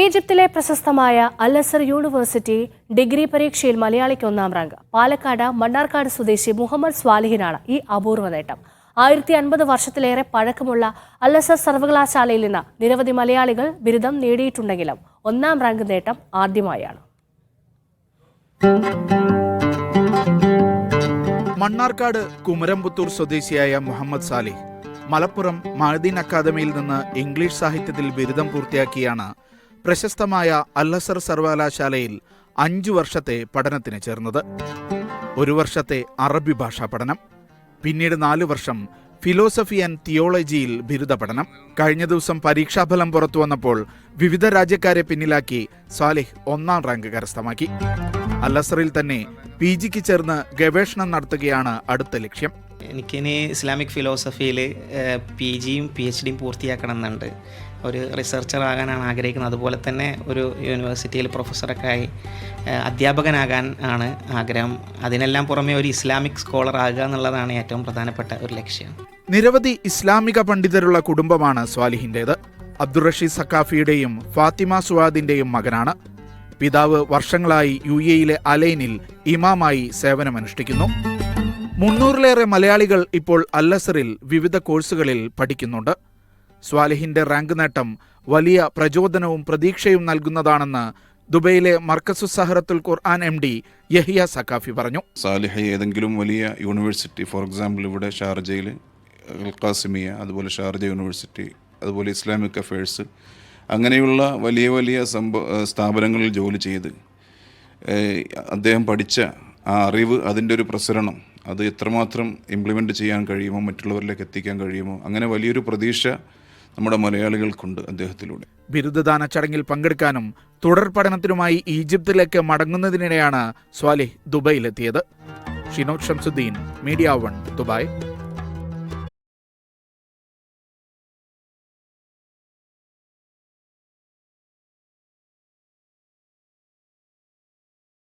ഈജിപ്തിലെ പ്രശസ്തമായ Al-Azhar university degree പരീക്ഷയിൽ മലയാളിക്ക് 1ാം റാങ്ക്. പാലക്കാട് മണ്ണാർക്കാട് സ്വദേശി മുഹമ്മദ് സ്വാലിഹിനാണ് ഈ അപൂർവ നേട്ടം. 1050 വർഷത്തിലേറെ പഴക്കമുള്ള അൽ-അസർ സർവകലാശാലയിൽ നിന്ന് നിരവധി മലയാളികൾ ബിരുദം നേടിയിട്ടുണ്ടെങ്കിലും 1ാം റാങ്ക് നേട്ടം ആദ്യമായാണ്. മണ്ണാർക്കാട് കുമരംപുത്തൂർ സ്വദേശിയായ മുഹമ്മദ് സാലിഹ് മലപ്പുറം മഅദീൻ അക്കാദമിയിൽ നിന്ന് ഇംഗ്ലീഷ് സാഹിത്യത്തിൽ ബിരുദം പൂർത്തിയാക്കിയാണ് പ്രശസ്തമായ അൽ-അസർ സർവകലാശാലയിൽ 5 വർഷത്തെ പഠനത്തിന് ചേർന്നത്. 1 വർഷത്തെ അറബി ഭാഷാ പഠനം, പിന്നീട് 4 വർഷം ഫിലോസഫി ആൻഡ് തിയോളജിയിൽ ബിരുദ പഠനം. കഴിഞ്ഞ ദിവസം പരീക്ഷാഫലം പുറത്തു വന്നപ്പോൾ വിവിധ രാജ്യക്കാരെ പിന്നിലാക്കി സാലിഹ് 1ാം റാങ്ക് കരസ്ഥമാക്കി. അൽ-അസറിൽ തന്നെ PGക്ക് ചേർന്ന് ഗവേഷണം നടത്തുകയാണ് അടുത്ത ലക്ഷ്യം. എനിക്കിനി ഇസ്ലാമിക് ഫിലോസഫിയിൽ PGയും PhDയും പൂർത്തിയാക്കണം എന്നുണ്ട്. ഒരു റിസർച്ചർ ആകാനാണ് ആഗ്രഹിക്കുന്നത്. അതുപോലെ തന്നെ ഒരു യൂണിവേഴ്സിറ്റിയിൽ പ്രൊഫസറൊക്കെ ആയി അധ്യാപകനാകാൻ ആണ് ആഗ്രഹം. അതിനെല്ലാം പുറമെ ഒരു ഇസ്ലാമിക് സ്കോളർ ആകുക എന്നുള്ളതാണ് ഏറ്റവും പ്രധാനപ്പെട്ട ഒരു ലക്ഷ്യം. നിരവധി ഇസ്ലാമിക പണ്ഡിതരുള്ള കുടുംബമാണ് സ്വാലിഹിൻ്റേത്. അബ്ദുൾ റഷീദ് സക്കാഫിയുടെയും ഫാത്തിമ സുവാദിന്റെയും മകനാണ്. പിതാവ് വർഷങ്ങളായി UAE അലൈനിൽ ഇമാമായി സേവനമനുഷ്ഠിക്കുന്നു. 300-ലേറെ മലയാളികൾ ഇപ്പോൾ അൽ-അസറിൽ വിവിധ കോഴ്സുകളിൽ പഠിക്കുന്നുണ്ട്. സ്വാലിഹിന്റെ റാങ്ക് നേട്ടം വലിയ പ്രചോദനവും പ്രതീക്ഷയും നൽകുന്നതാണെന്ന് ദുബൈയിലെ മർക്കസു സഹറത്തുൽ ഖുർആൻ MD യഹിയ സക്കാഫി പറഞ്ഞു. സാലിഹ് ഏതെങ്കിലും വലിയ യൂണിവേഴ്സിറ്റി, ഫോർ എക്സാമ്പിൾ ഇവിടെ ഷാർജയിൽ അൽ ഖാസിമിയ, അതുപോലെ ഷാർജ യൂണിവേഴ്സിറ്റി, അതുപോലെ ഇസ്ലാമിക് അഫയേഴ്സ്, അങ്ങനെയുള്ള വലിയ വലിയ സ്ഥാപനങ്ങളിൽ ജോലി ചെയ്ത് അദ്ദേഹം പഠിച്ച ആ അറിവ്, അതിൻ്റെ ഒരു പ്രസരണം, അത് എത്രമാത്രം ഇംപ്ലിമെൻ്റ് ചെയ്യാൻ കഴിയുമോ, മറ്റുള്ളവരിലേക്ക് എത്തിക്കാൻ കഴിയുമോ, അങ്ങനെ വലിയൊരു പ്രതീക്ഷ നമ്മുടെ മലയാളികൾക്കുണ്ട് അദ്ദേഹത്തിലൂടെ. ബിരുദദാന ചടങ്ങിൽ പങ്കെടുക്കാനും തുടർ പഠനത്തിനുമായി ഈജിപ്തിലേക്ക് മടങ്ങുന്നതിനിടെയാണ് സ്വാലിഹ് ദുബൈയിലെത്തിയത്. Shinod Shamsuddin, media 1, Dubai.